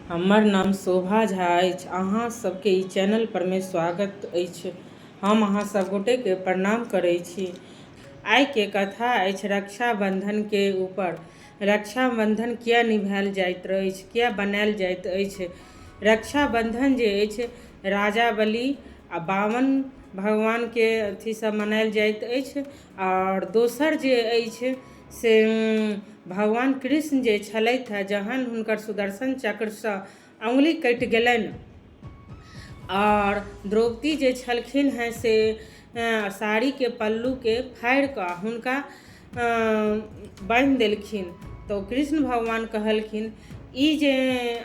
हमर नाम शोभा झा अछि। अहाँ सबके ई चैनल पर में स्वागत अछि। हम अहाँ सब गोटे के प्रणाम करै छी। आइ के कथा अछि रक्षाबंधन के ऊपर। रक्षाबंधन किया निभायल जाइत अछि, किया बनायल जाइत अछि। रक्षाबंधन जे अछि राजा बलि आ बावन भगवान के अथी से मनायल जाइत अछि। और दोसर जे अछि से भगवान कृष्ण जे छलथि है, जहन हुनकर सुदर्शन चक्र से अंगुली कटि गेलनि और द्रौपदी जे छलखिन हैं से साड़ी के पल्लू के फाड़ि कऽ हुनका बांधि देलखिन। तो कृष्ण भगवान कहलखिन ई जे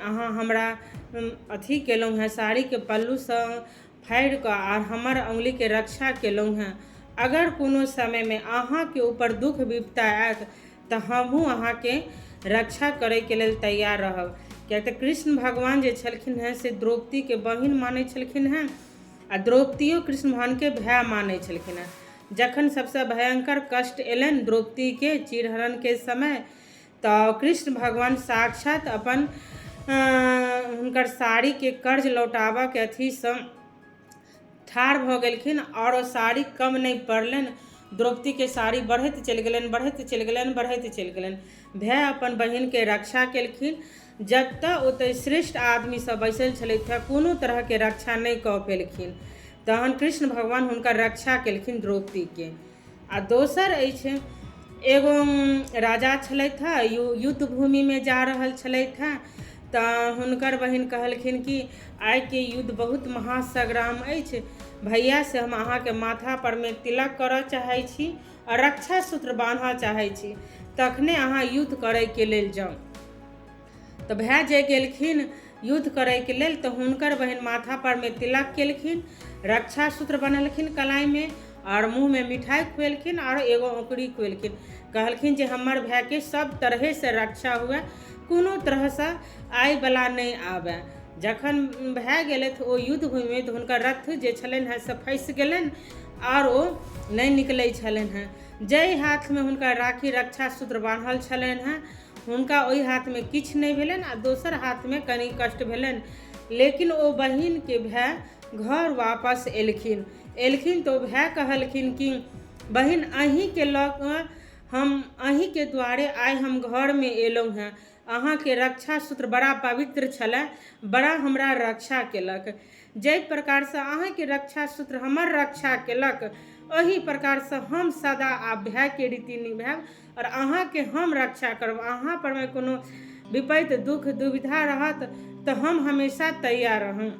अहाँ हमरा अथी केलहुँ हैं, साड़ी के पल्लू से फाड़ि कऽ आर हमर अंगुली के रक्षा केलहुँ हैं, अगर कोनो समय में अहाँ के ऊपर दुख विपदा आयत तो हमहूँ अहाँ के रक्षा करे के लेल तैयार रहब। क्या तो कृष्ण भगवान जे छलखिन हैं से द्रौपदी के बहिन माने छलखिन हैं आ द्रौपदियो कृष्ण भगवान के भाई माने छलखिन हैं। जखन सबसे भयंकर कष्ट एलनि द्रौपदी के चीरहरण के समय, तो कृष्ण भगवान साक्षात अपन हुनकर साड़ी के कर्ज लौटाबऽ के अथी से ठाढ़ भऽ गेलखिन और साड़ी कम नहीं पड़लनि। द्रौपदी के साड़ी बढ़ैत चलि गेलनि, बढ़ैत चलि गेलनि, बढ़ैत चलि गेलनि। भाई अपन बहिन के रक्षा केलखिन। जब तक ओतय श्रेष्ठ आदमी सब बैसल छलथि, कोनो तरह के रक्षा नहीं कऽ पेलखिन, तहन कृष्ण भगवान हुनकर रक्षा केलखिन द्रौपदी के। आ दोसर अछि एगो राजा छलथि है, युद्ध भूमि में जा रहल छलथि है, तऽ हुनकर बहिन कहलखिन कि आइ के युद्ध बहुत महासंग्राम अछि, भैया से हम अहाँ के माथा पर में तिलक करऽ चाहै छी और रक्षा सूत्र बांधऽ चाहै छी, तखने अहाँ युद्ध करे के लेल जाउ। तो भाई जे गेलखिन युद्ध करे के लेल, तो हुनकर बहिन माथा पर में तिलक केलखिन, रक्षा सूत्र बन्हलखिन कलाई में और मुंह में मिठाई खुएलखिन और एगो औंकड़ी खुएलखिन। कहलखिन जे हमर भाई के सब तरह से रक्षा हुए, कोनो तरह से आइ बला नहीं आवे। जखन भाई गेलथि ओ युद्ध भूमि में, तो हुनकर रथ जे छलनि हैं से फंसि गेलनि और ओ नहीं निकलै छलनि हैं। जय हाथ में हुनकर राखी रक्षा सूत्र बांधल छलनि हैं, हुनका ओहि हाथ में किछु नहीं भेलनि आ दोसर हाथ में कनि कष्ट भेलनि। लेकिन ओ बहिन के भाई घर वापस एलखिन तो भाई कहलखिन कि बहिन अहीं के लऽ हम अहीं के द्वारे आइ हम घर में एलहुँ हैं। अहाँ के रक्षा सूत्र बड़ा पवित्र छलै, बड़ा हमरा रक्षा केलक। जै प्रकार से अहाँ के रक्षा सूत्र हमर रक्षा केलक, ओही प्रकार से हम सदा आब भाई के रीति निभाएब और अहाँ के हम रक्षा करब। अहाँ पर में कोनो विपत्ति दुख दुविधा रहत तो हम हमेशा तैयार रहूँ।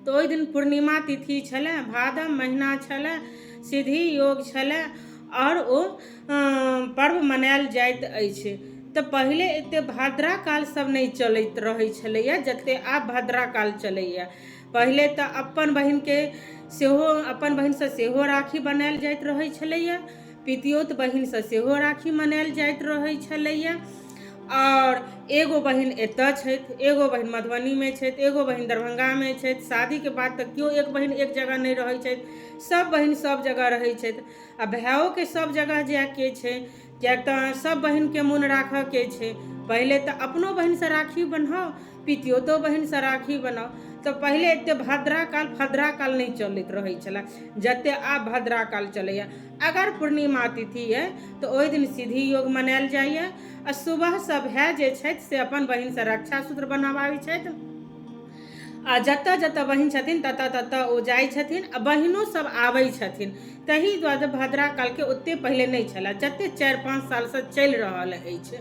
तो ओहि दिन पूर्णिमा तिथि छलै, भादव महीना छलै, सिद्धि योग छलै और ओ पर्व मनायल जाइत अछि। तो पहले एते भद्रा काल सब नहीं चलैत रहै छलैया जते आब भद्रा काल चलैया। पहले तो अपन बहिन के सेहो अपन बहिन से सेहो राखी बनायल जाइत रहै छलैया, पितियोत बहिन से सेहो राखी मनायल जाइत रहै छलैया। और एगो बहिन एतऽ छथि, एगो बहिन मधुबनी में छथि, एगो बहिन दरभंगा में छथि। शादी के बाद तक क्यों एक बहिन एक जगह नहीं रहै छथि, सब बहिन सब जगह रहै छथि। आ भाइयों के सब जगह जाए के छै, किएक तऽ सब बहिन के मोन राखऽ के छै। पहले तो अपनो बहिन से राखी बन्हाओ, पितियोतो बहिन से राखी बनाओ। तो पहले एते भद्रा काल नहीं चलैत रहै छलै जते आब भद्रा काल चलैया। अगर पूर्णिमा तिथि है तो ओहि दिन सिद्धि योग मनायल जाइए आ सुबह से भाई जे छथि से अपन बहिन से रक्षा सूत्र बनवाबै छथि आ जतऽ जतऽ बहिन छथिन ततऽ ततऽ ओ जाइ छथिन आ बहिनो सब आबै छथिन। तही दुआरे भद्रा काल के ओते पहले नहीं छलै जते 4-5 साल से चलि रहल अछि।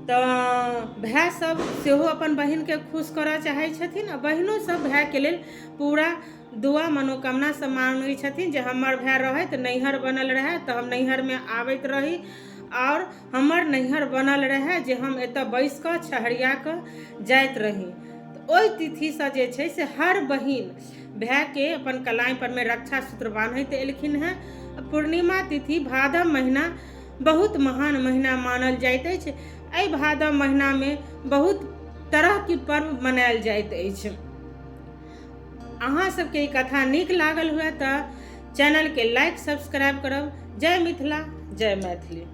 तो भाई सब सेहो अपन बहिन के खुश करऽ चाहै छथिन आ बहिनो सब भाई के लेल पूरा दुआ मनोकामना सब मांगै छथिन जे हमर भाई रहे तो नैहर बनल रहे तो हम नैहर में आबैत रही और हमर नैहर बनल रहे जे हम एतऽ बैस कऽ छहरिया कऽ जाइत रही। तो ओहि तिथि से जे छै से हर बहिन भाई के अपन कलाई पर में रक्षा सूत्र बांधैत एलखिन हैं। पूर्णिमा तिथि भादव महीना बहुत महान महीना मानल जाइत अछि। एहि भादव महीना में बहुत तरह की पर्व मनायल जाइत अछि। अहाँ सबके ई कथा नीक लागल हुए तो चैनल के लाइक सब्सक्राइब करब। जय मिथिला, जय मैथिली।